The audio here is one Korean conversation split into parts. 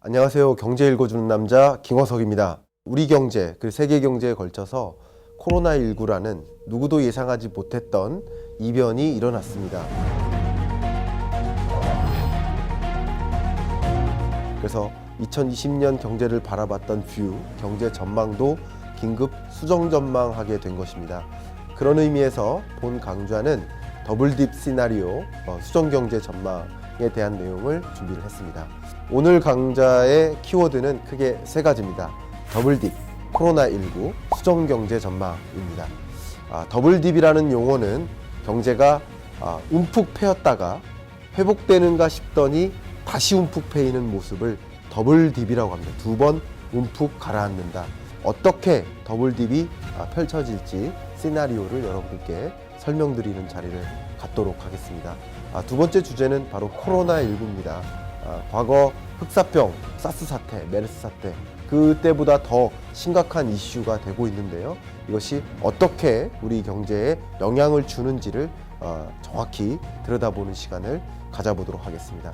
안녕하세요. 경제 읽어주는 남자 김어석입니다. 우리 경제, 그리고 세계 경제에 걸쳐서 코로나19라는 누구도 예상하지 못했던 이변이 일어났습니다. 그래서 2020년 경제를 바라봤던 뷰, 경제 전망도 긴급 수정 전망하게 된 것입니다. 그런 의미에서 본 강좌는 더블딥 시나리오 수정 경제 전망에 대한 내용을 준비를 했습니다. 오늘 강좌의 키워드는 크게 세 가지입니다. 더블딥, 코로나19, 수정 경제 전망입니다. 더블딥이라는 용어는 경제가 움푹 패였다가 회복되는가 싶더니 다시 움푹 패이는 모습을 더블딥이라고 합니다. 두 번 움푹 가라앉는다. 어떻게 더블딥이 펼쳐질지 시나리오를 여러분께 설명드리는 자리를 갖도록 하겠습니다. 두 번째 주제는 바로 코로나19입니다. 과거 흑사병, 사스 사태, 메르스 사태, 그때보다 더 심각한 이슈가 되고 있는데요. 이것이 어떻게 우리 경제에 영향을 주는지를 정확히 들여다보는 시간을 가져보도록 하겠습니다.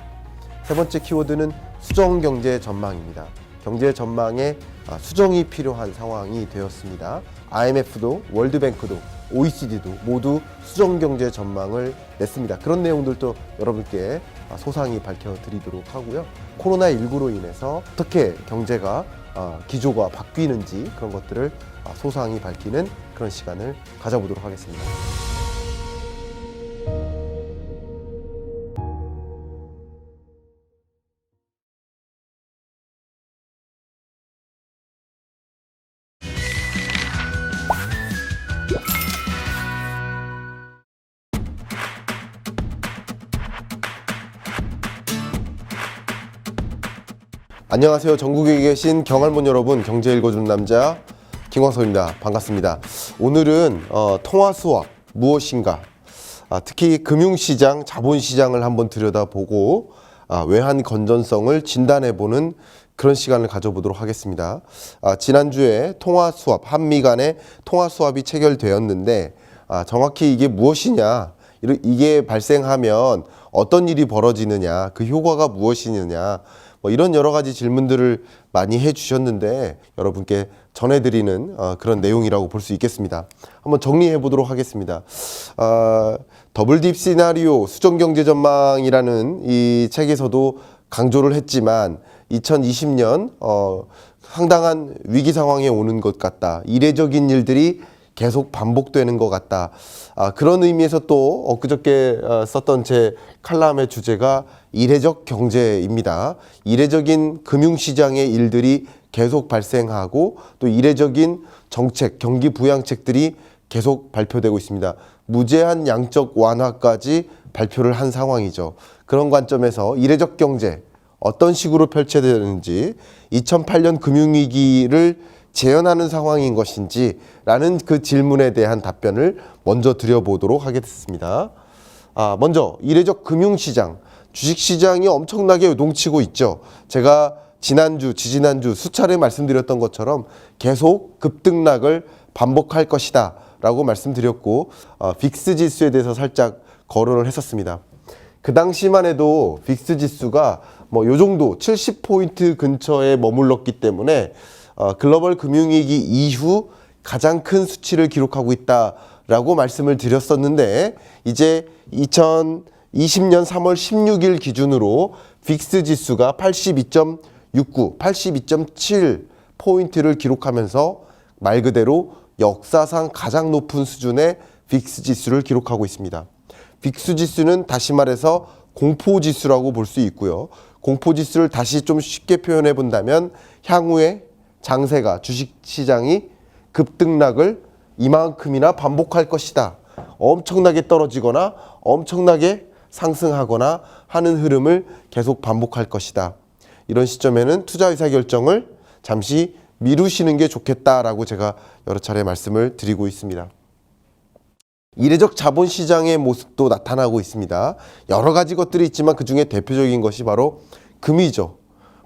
세 번째 키워드는 수정 경제 전망입니다. 경제 전망에 수정이 필요한 상황이 되었습니다. IMF도 월드뱅크도 OECD도 모두 수정 경제 전망을 냈습니다. 그런 내용들도 여러분께 소상히 밝혀드리도록 하고요. 코로나19로 인해서 어떻게 경제가 기조가 바뀌는지 그런 것들을 소상히 밝히는 그런 시간을 가져보도록 하겠습니다. 안녕하세요. 전국에 계신 경할문 여러분, 경제 읽어주는 남자 김광석입니다. 반갑습니다. 오늘은 통화 수업 무엇인가, 특히 금융시장, 자본시장을 한번 들여다보고 외환 건전성을 진단해보는 그런 시간을 가져보도록 하겠습니다. 지난주에 통화 수업, 한미 간의 통화 수업이 체결되었는데 정확히 이게 무엇이냐, 이게 발생하면 어떤 일이 벌어지느냐, 그 효과가 무엇이느냐, 이런 여러 가지 질문들을 많이 해주셨는데 여러분께 전해드리는 그런 내용이라고 볼 수 있겠습니다. 한번 정리해 보도록 하겠습니다. 더블딥 시나리오 수정경제 전망이라는 이 책에서도 강조를 했지만 2020년 상당한 위기 상황에 오는 것 같다. 이례적인 일들이 계속 반복되는 것 같다. 그런 의미에서 또 엊그저께 썼던 제 칼럼의 주제가 이례적 경제입니다. 이례적인 금융시장의 일들이 계속 발생하고 또 이례적인 정책, 경기 부양책들이 계속 발표되고 있습니다. 무제한 양적 완화까지 발표를 한 상황이죠. 그런 관점에서 이례적 경제 어떤 식으로 펼쳐야 되는지, 2008년 금융위기를 재현하는 상황인 것인지 라는 그 질문에 대한 답변을 먼저 드려보도록 하겠습니다. 먼저 이례적 금융시장, 주식시장이 엄청나게 요동치고 있죠. 제가 지난주, 지지난주 수차례 말씀드렸던 것처럼 계속 급등락을 반복할 것이다 라고 말씀드렸고 빅스 지수에 대해서 살짝 거론을 했었습니다. 그 당시만 해도 빅스 지수가 요 정도 70포인트 근처에 머물렀기 때문에 글로벌 금융위기 이후 가장 큰 수치를 기록하고 있다라고 말씀을 드렸었는데 이제 2020년 3월 16일 기준으로 빅스 지수가 82.69, 82.7 포인트를 기록하면서 말 그대로 역사상 가장 높은 수준의 빅스 지수를 기록하고 있습니다. 빅스 지수는 다시 말해서 공포 지수라고 볼 수 있고요. 공포 지수를 다시 좀 쉽게 표현해 본다면 향후에 장세가, 주식시장이 급등락을 이만큼이나 반복할 것이다. 엄청나게 떨어지거나 엄청나게 상승하거나 하는 흐름을 계속 반복할 것이다. 이런 시점에는 투자 의사결정을 잠시 미루시는 게 좋겠다라고 제가 여러 차례 말씀을 드리고 있습니다. 이례적 자본시장의 모습도 나타나고 있습니다. 여러 가지 것들이 있지만 그중에 대표적인 것이 바로 금이죠.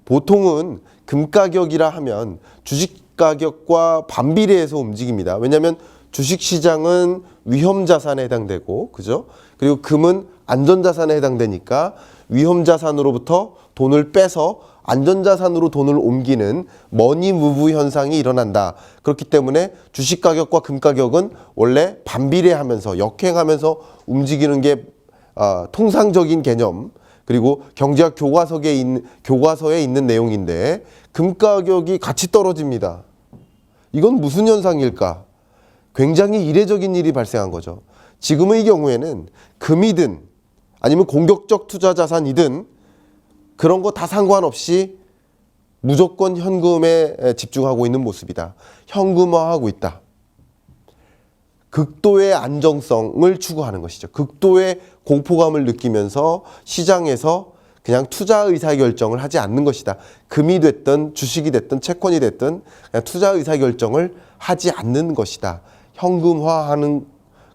보통은 금 가격이라 하면 주식 가격과 반비례해서 움직입니다. 왜냐하면 주식시장은 위험자산에 해당되고, 그죠? 그리고 금은 안전자산에 해당되니까 위험자산으로부터 돈을 빼서 안전자산으로 돈을 옮기는 머니 무브 현상이 일어난다. 그렇기 때문에 주식 가격과 금 가격은 원래 반비례하면서 역행하면서 움직이는 게 통상적인 개념, 그리고 경제학 교과서에 있는 내용인데 금 가격이 같이 떨어집니다. 이건 무슨 현상일까? 굉장히 이례적인 일이 발생한 거죠. 지금의 경우에는 금이든 아니면 공격적 투자 자산이든 그런 거 다 상관없이 무조건 현금에 집중하고 있는 모습이다. 현금화하고 있다. 극도의 안정성을 추구하는 것이죠. 극도의 공포감을 느끼면서 시장에서 그냥 투자 의사결정을 하지 않는 것이다. 금이 됐든 주식이 됐든 채권이 됐든 그냥 투자 의사결정을 하지 않는 것이다. 현금화하는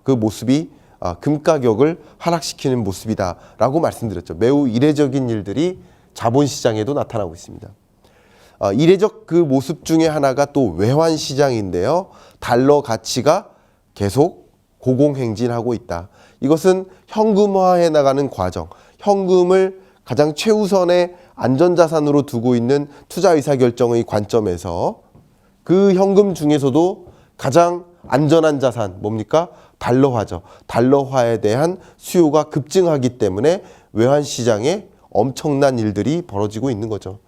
그 모습이 금 가격을 하락시키는 모습이다 라고 말씀드렸죠. 매우 이례적인 일들이 자본시장에도 나타나고 있습니다. 이례적 그 모습 중에 하나가 또 외환시장인데요. 달러 가치가 계속 고공행진하고 있다. 이것은 현금화해 나가는 과정, 현금을 가장 최우선의 안전자산으로 두고 있는 투자 의사결정의 관점에서 그 현금 중에서도 가장 안전한 자산 뭡니까? 달러화죠. 달러화에 대한 수요가 급증하기 때문에 외환시장에 엄청난 일들이 벌어지고 있는 거죠.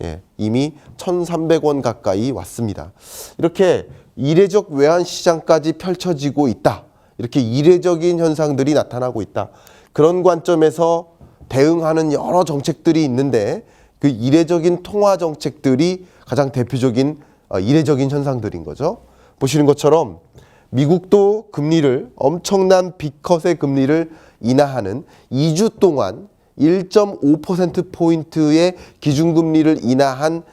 예, 이미 1,300원 가까이 왔습니다. 이렇게 이례적 외환시장까지 펼쳐지고 있다. 이렇게 이례적인 현상들이 나타나고 있다. 그런 관점에서 대응하는 여러 정책들이 있는데 그 이례적인 통화 정책들이 가장 대표적인 이례적인 현상들인 거죠. 보시는 것처럼 미국도 금리를 엄청난 빅컷의 금리를 인하하는 2주 동안 1.5%포인트의 기준금리를 인하한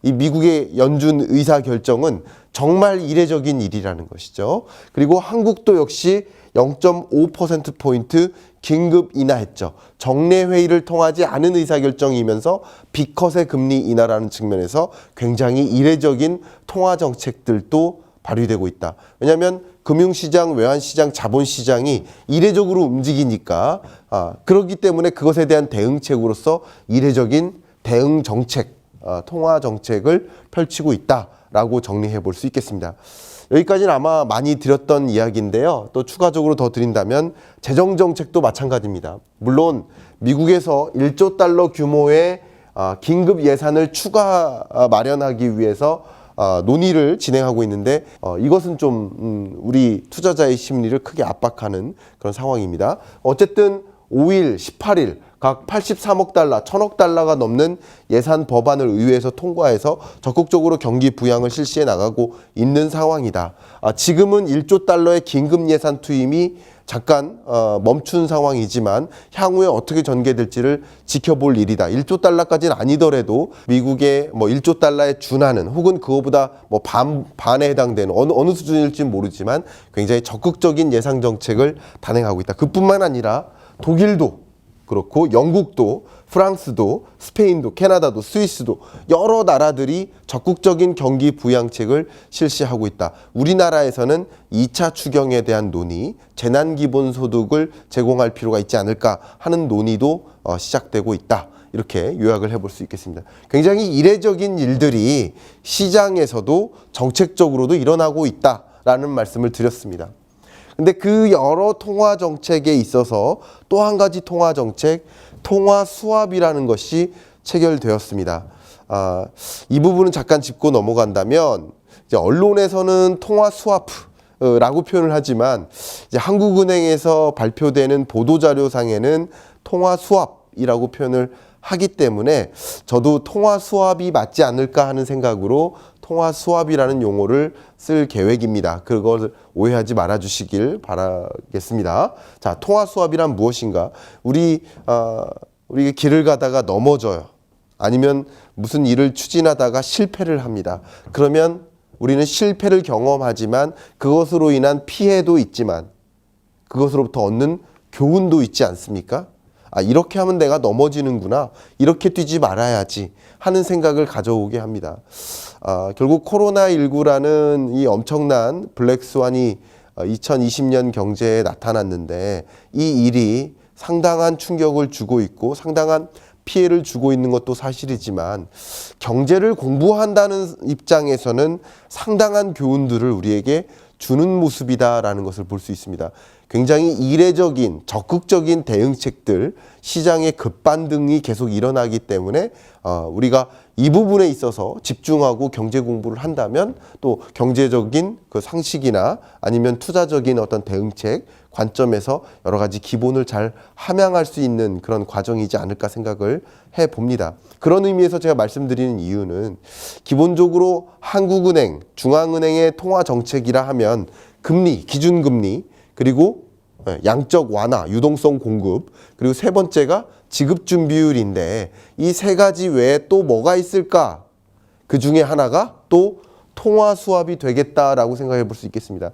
이 미국의 연준 의사결정은 정말 이례적인 일이라는 것이죠. 그리고 한국도 역시 0.5%포인트 긴급 인하했죠. 정례회의를 통하지 않은 의사결정이면서 빅컷의 금리 인하라는 측면에서 굉장히 이례적인 통화정책들도 발휘되고 있다. 왜냐하면 금융시장, 외환시장, 자본시장이 이례적으로 움직이니까 그렇기 때문에 그것에 대한 대응책으로서 이례적인 대응정책, 통화정책을 펼치고 있다라고 정리해 볼 수 있겠습니다. 여기까지는 아마 많이 드렸던 이야기인데요. 또 추가적으로 더 드린다면 재정정책도 마찬가지입니다. 물론 미국에서 1조 달러 규모의 긴급 예산을 추가 마련하기 위해서 논의를 진행하고 있는데 이것은 좀 우리 투자자의 심리를 크게 압박하는 그런 상황입니다. 어쨌든 5일, 18일 각 83억 달러, 1000억 달러가 넘는 예산 법안을 의회에서 통과해서 적극적으로 경기 부양을 실시해 나가고 있는 상황이다. 지금은 1조 달러의 긴급 예산 투입이 잠깐 멈춘 상황이지만 향후에 어떻게 전개될지를 지켜볼 일이다. 1조 달러까지는 아니더라도 미국의 1조 달러에 준하는 혹은 그거보다 반에 해당되는 어느 수준일지 모르지만 굉장히 적극적인 예상 정책을 단행하고 있다. 그뿐만 아니라 독일도 그렇고 영국도 프랑스도 스페인도 캐나다도 스위스도 여러 나라들이 적극적인 경기 부양책을 실시하고 있다. 우리나라에서는 2차 추경에 대한 논의, 재난기본소득을 제공할 필요가 있지 않을까 하는 논의도 시작되고 있다. 이렇게 요약을 해볼 수 있겠습니다. 굉장히 이례적인 일들이 시장에서도 정책적으로도 일어나고 있다라는 말씀을 드렸습니다. 근데 그 여러 통화 정책에 있어서 또 한 가지 통화 정책, 통화 수합이라는 것이 체결되었습니다. 이 부분은 잠깐 짚고 넘어간다면 이제 언론에서는 통화 수합라고 표현을 하지만 이제 한국은행에서 발표되는 보도자료상에는 통화 수합이라고 표현을 하기 때문에 저도 통화 수합이 맞지 않을까 하는 생각으로 통화 수합이라는 용어를 쓸 계획입니다. 그걸 오해하지 말아 주시길 바라겠습니다. 자, 통화 수합이란 무엇인가? 우리 길을 가다가 넘어져요. 아니면 무슨 일을 추진하다가 실패를 합니다. 그러면 우리는 실패를 경험하지만 그것으로 인한 피해도 있지만 그것으로부터 얻는 교훈도 있지 않습니까? 이렇게 하면 내가 넘어지는구나. 이렇게 뛰지 말아야지 하는 생각을 가져오게 합니다. 결국 코로나19라는 이 엄청난 블랙스완이 2020년 경제에 나타났는데 이 일이 상당한 충격을 주고 있고 상당한 피해를 주고 있는 것도 사실이지만 경제를 공부한다는 입장에서는 상당한 교훈들을 우리에게 주는 모습이다라는 것을 볼 수 있습니다. 굉장히 이례적인 적극적인 대응책들, 시장의 급반등이 계속 일어나기 때문에 우리가 이 부분에 있어서 집중하고 경제 공부를 한다면 또 경제적인 그 상식이나 아니면 투자적인 어떤 대응책 관점에서 여러 가지 기본을 잘 함양할 수 있는 그런 과정이지 않을까 생각을 해 봅니다. 그런 의미에서 제가 말씀드리는 이유는 기본적으로 한국은행, 중앙은행의 통화 정책이라 하면 금리, 기준금리, 그리고 양적 완화, 유동성 공급, 그리고 세 번째가 지급 준비율인데 이 세 가지 외에 또 뭐가 있을까? 그 중에 하나가 또 통화 수합이 되겠다라고 생각해 볼 수 있겠습니다.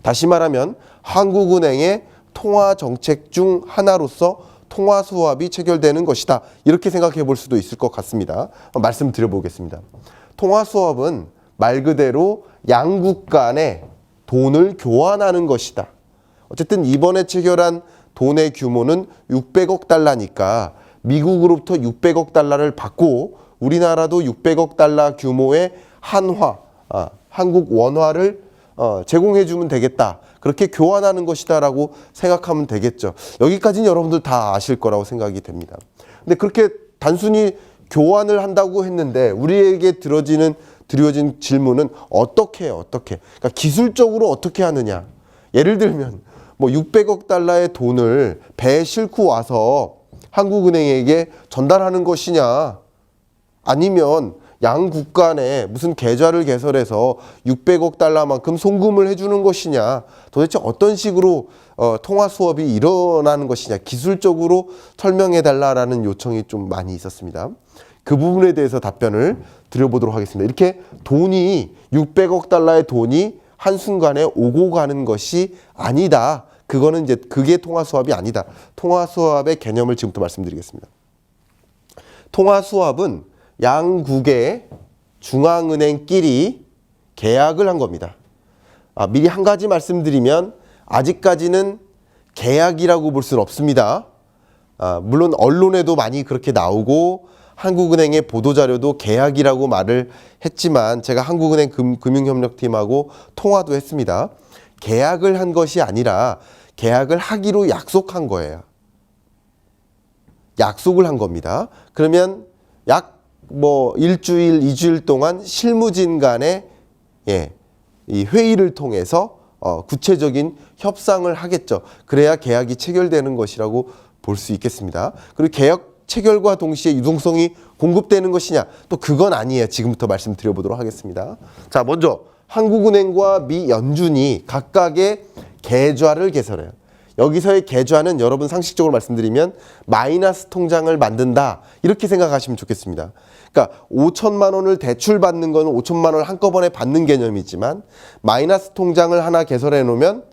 다시 말하면 한국은행의 통화 정책 중 하나로서 통화 수합이 체결되는 것이다. 이렇게 생각해 볼 수도 있을 것 같습니다. 말씀드려 보겠습니다. 통화 수합은 말 그대로 양국 간의 돈을 교환하는 것이다. 어쨌든 이번에 체결한 돈의 규모는 600억 달러니까 미국으로부터 600억 달러를 받고 우리나라도 600억 달러 규모의 한국 원화를 제공해 주면 되겠다. 그렇게 교환하는 것이다라고 생각하면 되겠죠. 여기까지는 여러분들 다 아실 거라고 생각이 됩니다. 근데 그렇게 단순히 교환을 한다고 했는데 우리에게 드려진 질문은 어떻게 해요? 그러니까 기술적으로 어떻게 하느냐. 예를 들면 뭐 600억 달러의 돈을 배에 싣고 와서 한국은행에게 전달하는 것이냐, 아니면 양국 간에 무슨 계좌를 개설해서 600억 달러만큼 송금을 해주는 것이냐, 도대체 어떤 식으로 통화 수업이 일어나는 것이냐, 기술적으로 설명해 달라라는 요청이 좀 많이 있었습니다. 그 부분에 대해서 답변을 드려보도록 하겠습니다. 이렇게 600억 달러의 돈이 한순간에 오고 가는 것이 아니다. 그게 통화 수합이 아니다. 통화 수합의 개념을 지금부터 말씀드리겠습니다. 통화 수합은 양국의 중앙은행끼리 계약을 한 겁니다. 미리 한 가지 말씀드리면 아직까지는 계약이라고 볼 수는 없습니다. 물론 언론에도 많이 그렇게 나오고 한국은행의 보도자료도 계약이라고 말을 했지만 제가 한국은행 금융협력팀하고 통화도 했습니다. 계약을 한 것이 아니라 계약을 하기로 약속한 거예요. 약속을 한 겁니다. 그러면 약 일주일, 2주일 동안 실무진 간의 이 회의를 통해서 구체적인 협상을 하겠죠. 그래야 계약이 체결되는 것이라고 볼 수 있겠습니다. 그리고 계약 체결과 동시에 유동성이 공급되는 것이냐? 또 그건 아니에요. 지금부터 말씀드려보도록 하겠습니다. 자, 먼저 한국은행과 미 연준이 각각의 계좌를 개설해요. 여기서의 계좌는 여러분 상식적으로 말씀드리면 마이너스 통장을 만든다. 이렇게 생각하시면 좋겠습니다. 그러니까 5천만 원을 대출 받는 거는 5천만 원을 한꺼번에 받는 개념이지만 마이너스 통장을 하나 개설해 놓으면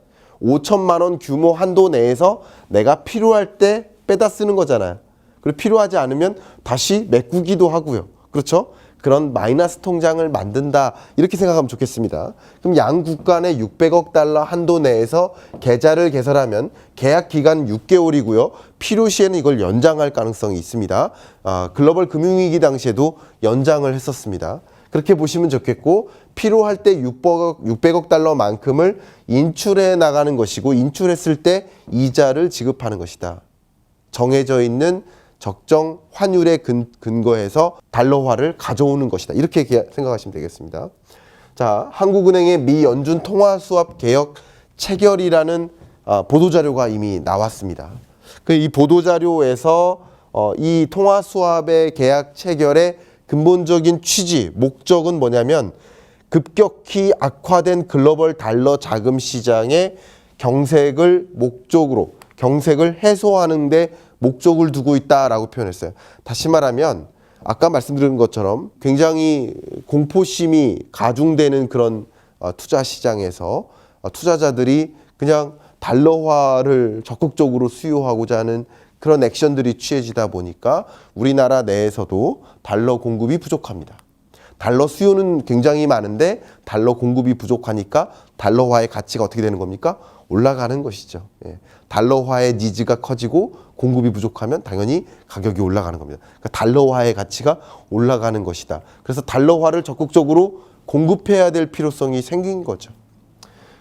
5천만 원 규모 한도 내에서 내가 필요할 때 빼다 쓰는 거잖아요. 그리고 필요하지 않으면 다시 메꾸기도 하고요. 그렇죠? 그런 마이너스 통장을 만든다. 이렇게 생각하면 좋겠습니다. 그럼 양국 간의 600억 달러 한도 내에서 계좌를 개설하면 계약 기간 6개월이고요. 필요시에는 이걸 연장할 가능성이 있습니다. 글로벌 금융위기 당시에도 연장을 했었습니다. 그렇게 보시면 좋겠고 필요할 때 600억 달러만큼을 인출해 나가는 것이고 인출했을 때 이자를 지급하는 것이다. 정해져 있는 적정 환율에 근거해서 달러화를 가져오는 것이다. 이렇게 생각하시면 되겠습니다. 자, 한국은행의 미 연준 통화 수합 개혁 체결이라는 보도자료가 이미 나왔습니다. 이 보도자료에서 이 통화 수합의 계약 체결의 근본적인 취지, 목적은 뭐냐면 급격히 악화된 글로벌 달러 자금 시장의 경색을 해소하는 데 목적을 두고 있다라고 표현했어요. 다시 말하면 아까 말씀드린 것처럼 굉장히 공포심이 가중되는 그런 투자 시장에서 투자자들이 그냥 달러화를 적극적으로 수요하고자 하는 그런 액션들이 취해지다 보니까 우리나라 내에서도 달러 공급이 부족합니다. 달러 수요는 굉장히 많은데 달러 공급이 부족하니까 달러화의 가치가 어떻게 되는 겁니까? 올라가는 것이죠. 예. 달러화의 니즈가 커지고 공급이 부족하면 당연히 가격이 올라가는 겁니다. 그러니까 달러화의 가치가 올라가는 것이다. 그래서 달러화를 적극적으로 공급해야 될 필요성이 생긴 거죠.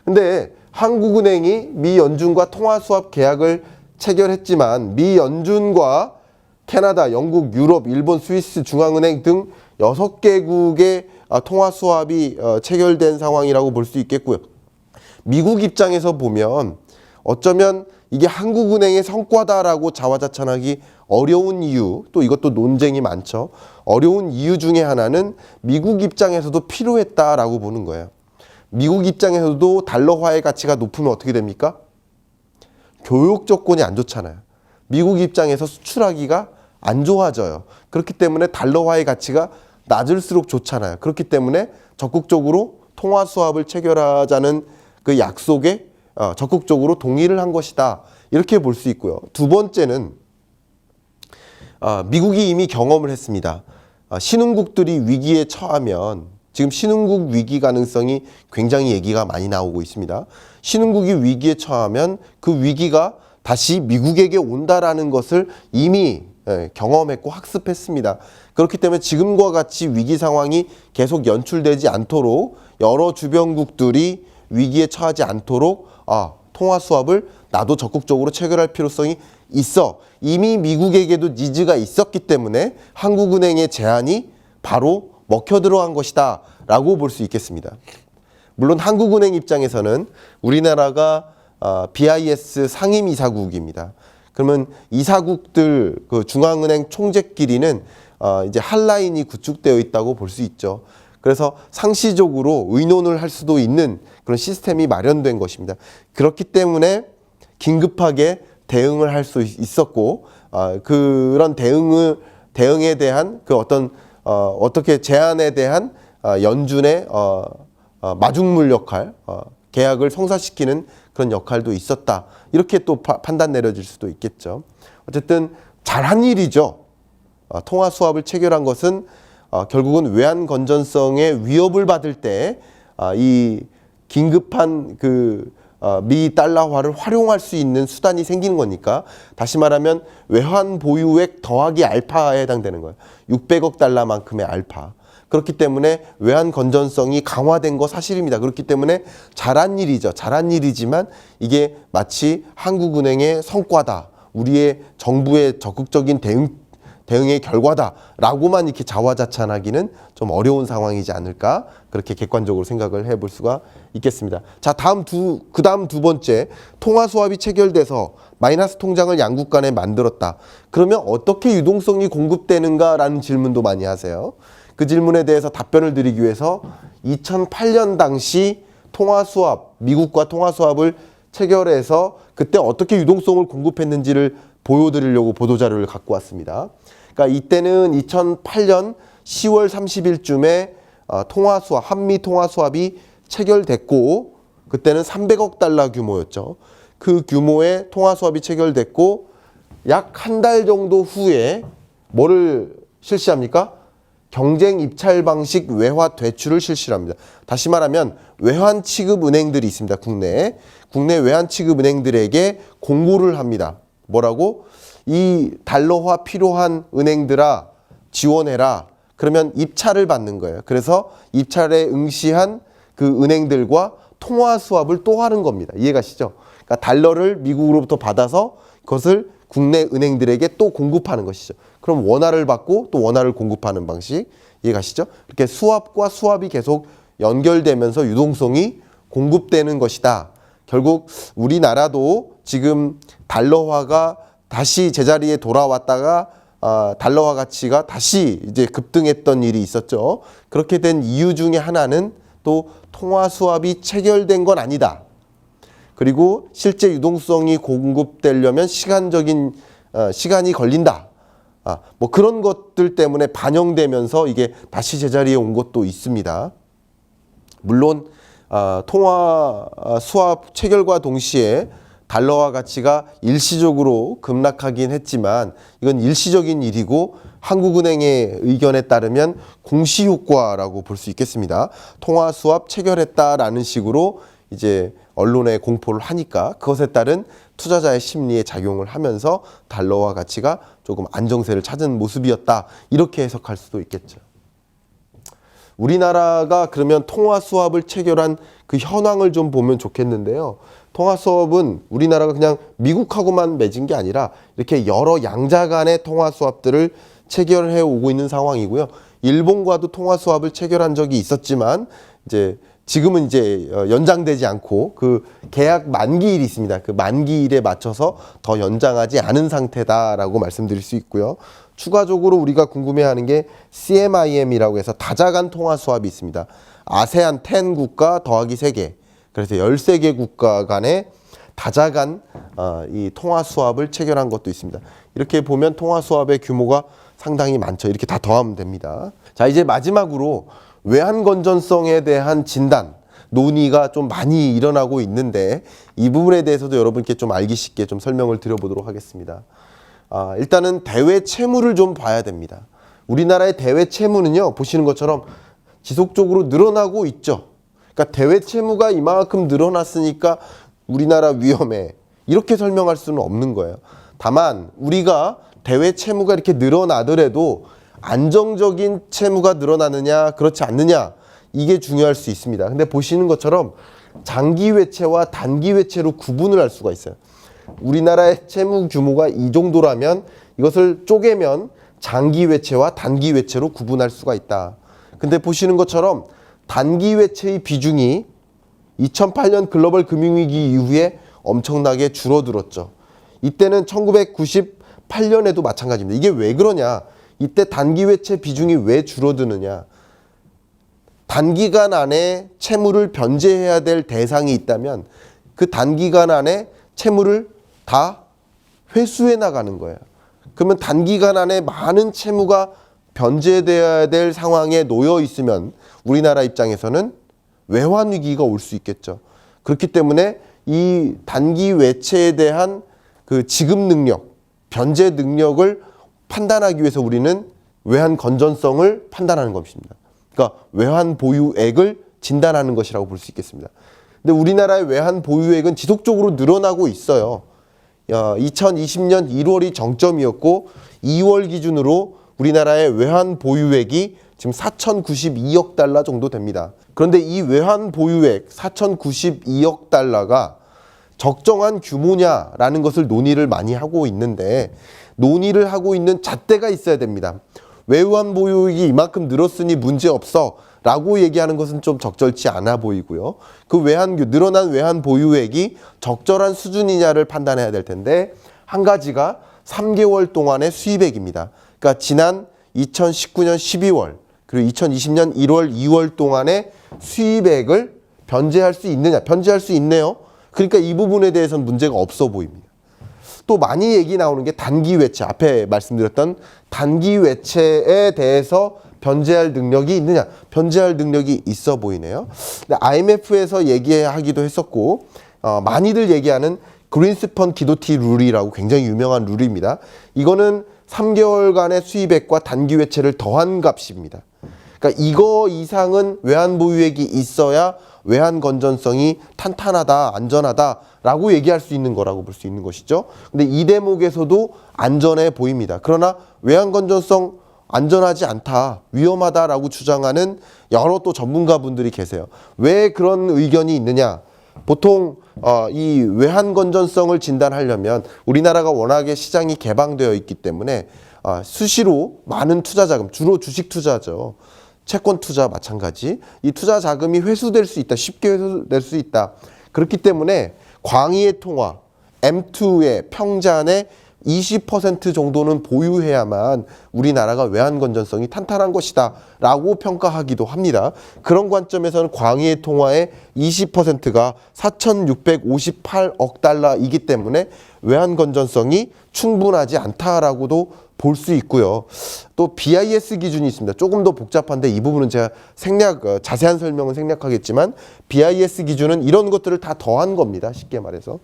근데 한국은행이 미 연준과 통화수합 계약을 체결했지만 미 연준과 캐나다, 영국, 유럽, 일본, 스위스 중앙은행 등 6개국의 통화수합이 체결된 상황이라고 볼 수 있겠고요. 미국 입장에서 보면 어쩌면 이게 한국은행의 성과다라고 자화자찬하기 어려운 이유, 또 이것도 논쟁이 많죠. 어려운 이유 중에 하나는 미국 입장에서도 필요했다라고 보는 거예요. 미국 입장에서도 달러화의 가치가 높으면 어떻게 됩니까? 교육 조건이 안 좋잖아요. 미국 입장에서 수출하기가 안 좋아져요. 그렇기 때문에 달러화의 가치가 낮을수록 좋잖아요. 그렇기 때문에 적극적으로 통화 수합을 체결하자는 그 약속에 적극적으로 동의를 한 것이다. 이렇게 볼 수 있고요. 두 번째는 미국이 이미 경험을 했습니다. 신흥국들이 위기에 처하면 지금 신흥국 위기 가능성이 굉장히 얘기가 많이 나오고 있습니다. 신흥국이 위기에 처하면 그 위기가 다시 미국에게 온다라는 것을 이미 경험했고 학습했습니다. 그렇기 때문에 지금과 같이 위기 상황이 계속 연출되지 않도록 여러 주변국들이 위기에 처하지 않도록 통화 수합을 나도 적극적으로 체결할 필요성이 있어. 이미 미국에게도 니즈가 있었기 때문에 한국은행의 제안이 바로 먹혀 들어간 것이다 라고 볼 수 있겠습니다. 물론 한국은행 입장에서는 우리나라가 BIS 상임이사국입니다. 그러면 이사국들 그 중앙은행 총재끼리는 이제 한 라인이 구축되어 있다고 볼 수 있죠. 그래서 상시적으로 의논을 할 수도 있는 그런 시스템이 마련된 것입니다. 그렇기 때문에 긴급하게 대응을 할 수 있었고 그런 대응에 대한 그 어떻게 제안에 대한 연준의 마중물 역할, 계약을 성사시키는 그런 역할도 있었다. 이렇게 또 판단 내려질 수도 있겠죠. 어쨌든 잘한 일이죠. 통화 수합을 체결한 것은 결국은 외환 건전성의 위협을 받을 때 이 긴급한 미 달러화를 활용할 수 있는 수단이 생기는 거니까, 다시 말하면 외환 보유액 더하기 알파에 해당되는 거예요. 600억 달러만큼의 알파. 그렇기 때문에 외환 건전성이 강화된 거 사실입니다. 그렇기 때문에 잘한 일이죠. 잘한 일이지만 이게 마치 한국은행의 성과다, 우리의 정부의 적극적인 대응의 결과다라고만 이렇게 자화자찬하기는 좀 어려운 상황이지 않을까, 그렇게 객관적으로 생각을 해볼 수가 있겠습니다. 자, 그 다음 두 번째, 통화 수합이 체결돼서 마이너스 통장을 양국 간에 만들었다. 그러면 어떻게 유동성이 공급되는가라는 질문도 많이 하세요. 그 질문에 대해서 답변을 드리기 위해서 2008년 당시 미국과 통화 수합을 체결해서 그때 어떻게 유동성을 공급했는지를 보여드리려고 보도자료를 갖고 왔습니다. 그러니까 이때는 2008년 10월 30일쯤에 한미 통화 수합이 체결됐고, 그때는 300억 달러 규모였죠. 그 규모의 통화 수합이 체결됐고 약 한 달 정도 후에 뭐를 실시합니까? 경쟁 입찰 방식 외화 대출을 실시합니다. 다시 말하면 외환 취급 은행들이 있습니다. 국내 외환 취급 은행들에게 공고를 합니다. 뭐라고? 이 달러화 필요한 은행들아 지원해라. 그러면 입찰을 받는 거예요. 그래서 입찰에 응시한 그 은행들과 통화 수합을 또 하는 겁니다. 이해가시죠? 그러니까 달러를 미국으로부터 받아서 그것을 국내 은행들에게 또 공급하는 것이죠. 그럼 원화를 받고 또 원화를 공급하는 방식. 이해가시죠? 이렇게 수합과 수합이 계속 연결되면서 유동성이 공급되는 것이다. 결국 우리나라도 지금 달러화가 다시 제자리에 돌아왔다가 달러화 가치가 다시 이제 급등했던 일이 있었죠. 그렇게 된 이유 중에 하나는 또 통화 수합이 체결된 건 아니다. 그리고 실제 유동성이 공급되려면 시간이 걸린다. 뭐 그런 것들 때문에 반영되면서 이게 다시 제자리에 온 것도 있습니다. 물론 통화 수합 체결과 동시에 달러화 가치가 일시적으로 급락하긴 했지만 이건 일시적인 일이고 한국은행의 의견에 따르면 공시효과라고 볼 수 있겠습니다. 통화 수합 체결했다라는 식으로 이제 언론에 공포를 하니까 그것에 따른 투자자의 심리에 작용을 하면서 달러화 가치가 조금 안정세를 찾은 모습이었다. 이렇게 해석할 수도 있겠죠. 우리나라가 그러면 통화 수합을 체결한 그 현황을 좀 보면 좋겠는데요. 통화 수합은 우리나라가 그냥 미국하고만 맺은 게 아니라 이렇게 여러 양자 간의 통화 수합들을 체결해 오고 있는 상황이고요. 일본과도 통화 수합을 체결한 적이 있었지만 이제 지금은 이제 연장되지 않고 그 계약 만기일이 있습니다. 그 만기일에 맞춰서 더 연장하지 않은 상태다라고 말씀드릴 수 있고요. 추가적으로 우리가 궁금해하는 게 CMIM이라고 해서 다자간 통화 수합이 있습니다. 아세안 10 국가 더하기 3개. 그래서 13개 국가 간의 다자간 이 통화 수합을 체결한 것도 있습니다. 이렇게 보면 통화 수합의 규모가 상당히 많죠. 이렇게 다 더하면 됩니다. 자, 이제 마지막으로 외환 건전성에 대한 진단, 논의가 좀 많이 일어나고 있는데 이 부분에 대해서도 여러분께 좀 알기 쉽게 좀 설명을 드려보도록 하겠습니다. 일단은 대외 채무를 좀 봐야 됩니다. 우리나라의 대외 채무는요, 보시는 것처럼 지속적으로 늘어나고 있죠. 그러니까 대외 채무가 이만큼 늘어났으니까 우리나라 위험해. 이렇게 설명할 수는 없는 거예요. 다만 우리가 대외 채무가 이렇게 늘어나더라도 안정적인 채무가 늘어나느냐 그렇지 않느냐 이게 중요할 수 있습니다. 근데 보시는 것처럼 장기 외채와 단기 외채로 구분을 할 수가 있어요. 우리나라의 채무 규모가 이 정도라면 이것을 쪼개면 장기 외채와 단기 외채로 구분할 수가 있다. 근데 보시는 것처럼 단기 외채의 비중이 2008년 글로벌 금융위기 이후에 엄청나게 줄어들었죠. 이때는 1998년에도 마찬가지입니다. 이게 왜 그러냐? 이때 단기 외채 비중이 왜 줄어드느냐? 단기간 안에 채무를 변제해야 될 대상이 있다면 그 단기간 안에 채무를 다 회수해 나가는 거예요. 그러면 단기간 안에 많은 채무가 변제되어야 될 상황에 놓여 있으면 우리나라 입장에서는 외환 위기가 올 수 있겠죠. 그렇기 때문에 이 단기 외채에 대한 그 지급 능력, 변제 능력을 판단하기 위해서 우리는 외환 건전성을 판단하는 것입니다. 그러니까 외환 보유액을 진단하는 것이라고 볼 수 있겠습니다. 근데 우리나라의 외환 보유액은 지속적으로 늘어나고 있어요. 2020년 1월이 정점이었고 2월 기준으로 우리나라의 외환 보유액이 지금 4,092억 달러 정도 됩니다. 그런데 이 외환 보유액 4,092억 달러가 적정한 규모냐라는 것을 논의를 많이 하고 있는데 논의를 하고 있는 잣대가 있어야 됩니다. 외환 보유액이 이만큼 늘었으니 문제없어 라고 얘기하는 것은 좀 적절치 않아 보이고요. 그 늘어난 외환 보유액이 적절한 수준이냐를 판단해야 될 텐데 한 가지가 3개월 동안의 수입액입니다. 그러니까 지난 2019년 12월 그리고 2020년 1월, 2월 동안의 수입액을 변제할 수 있느냐? 변제할 수 있네요. 그러니까 이 부분에 대해서는 문제가 없어 보입니다. 또 많이 얘기 나오는 게 단기 외채, 앞에 말씀드렸던 단기 외채에 대해서 변제할 능력이 있느냐? 변제할 능력이 있어 보이네요. 근데 IMF에서 얘기하기도 했었고 많이들 얘기하는 그린스펀 기도티 룰이라고 굉장히 유명한 룰입니다. 이거는 3개월간의 수입액과 단기 외채를 더한 값입니다. 그러니까 이거 이상은 외환 보유액이 있어야 외환 건전성이 탄탄하다, 안전하다라고 얘기할 수 있는 거라고 볼 수 있는 것이죠. 근데 이 대목에서도 안전해 보입니다. 그러나 외환 건전성 안전하지 않다, 위험하다라고 주장하는 여러 또 전문가분들이 계세요. 왜 그런 의견이 있느냐? 보통 이 외환 건전성을 진단하려면 우리나라가 워낙에 시장이 개방되어 있기 때문에 수시로 많은 투자 자금, 주로 주식 투자죠. 채권 투자 마찬가지. 이 투자 자금이 회수될 수 있다. 쉽게 회수될 수 있다. 그렇기 때문에 광의의 통화, M2의 평잔의 20% 정도는 보유해야만 우리나라가 외환 건전성이 탄탄한 것이다 라고 평가하기도 합니다. 그런 관점에서는 광의의 통화의 20%가 4,658억 달러이기 때문에 외환 건전성이 충분하지 않다라고도 볼 수 있고요. 또 BIS 기준이 있습니다. 조금 더 복잡한데 이 부분은 제가 자세한 설명은 생략하겠지만 BIS 기준은 이런 것들을 다 더한 겁니다. 쉽게 말해서.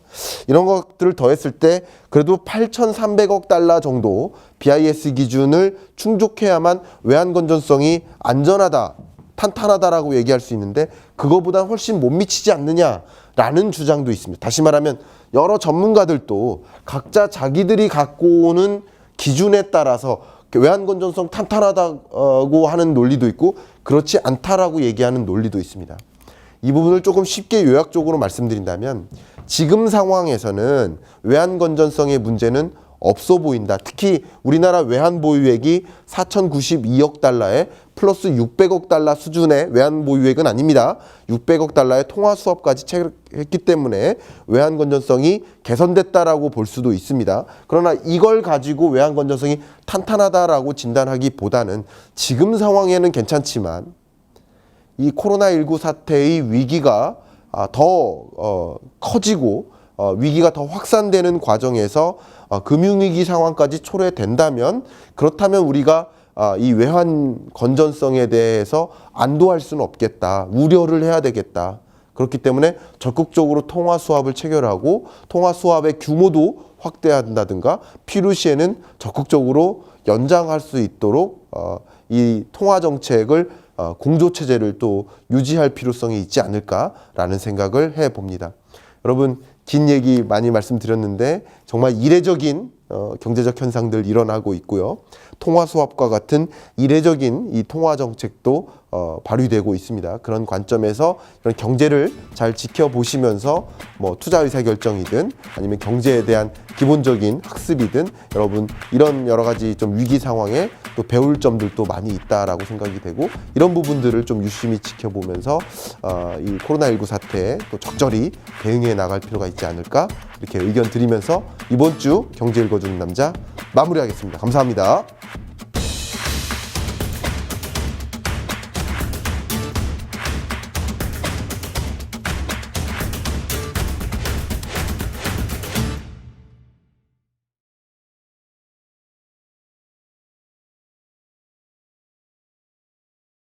이런 것들을 더했을 때 그래도 8,300억 달러 정도 BIS 기준을 충족해야만 외환 건전성이 안전하다, 탄탄하다라고 얘기할 수 있는데 그거보다 훨씬 못 미치지 않느냐라는 주장도 있습니다. 다시 말하면 여러 전문가들도 각자 자기들이 갖고 오는 기준에 따라서 외환 건전성 탄탄하다고 하는 논리도 있고 그렇지 않다라고 얘기하는 논리도 있습니다. 이 부분을 조금 쉽게 요약적으로 말씀드린다면 지금 상황에서는 외환 건전성의 문제는 없어 보인다. 특히 우리나라 외환 보유액이 4,092억 달러에 플러스 600억 달러 수준의 외환 보유액은 아닙니다. 600억 달러의 통화 수업까지 체결했기 때문에 외환 건전성이 개선됐다라고 볼 수도 있습니다. 그러나 이걸 가지고 외환 건전성이 탄탄하다라고 진단하기보다는 지금 상황에는 괜찮지만 이 코로나19 사태의 위기가 더 커지고 위기가 더 확산되는 과정에서 금융위기 상황까지 초래된다면 그렇다면 우리가 이 외환 건전성에 대해서 안도할 수는 없겠다. 우려를 해야 되겠다. 그렇기 때문에 적극적으로 통화 수합을 체결하고 통화 수합의 규모도 확대한다든가 필요시에는 적극적으로 연장할 수 있도록 이 통화 정책을 공조체제를 또 유지할 필요성이 있지 않을까라는 생각을 해봅니다. 여러분 긴 얘기 많이 말씀드렸는데 정말 이례적인 경제적 현상들 일어나고 있고요. 통화 수합과 같은 이례적인 이 통화 정책도 발휘되고 있습니다. 그런 관점에서 이런 경제를 잘 지켜보시면서 뭐 투자 의사 결정이든 아니면 경제에 대한 기본적인 학습이든 여러분 이런 여러 가지 좀 위기 상황에 또 배울 점들도 많이 있다라고 생각이 되고 이런 부분들을 좀 유심히 지켜보면서 이 코로나19 사태에 또 적절히 대응해 나갈 필요가 있지 않을까 이렇게 의견 드리면서 이번 주 경제 읽어주는 남자 마무리하겠습니다. 감사합니다.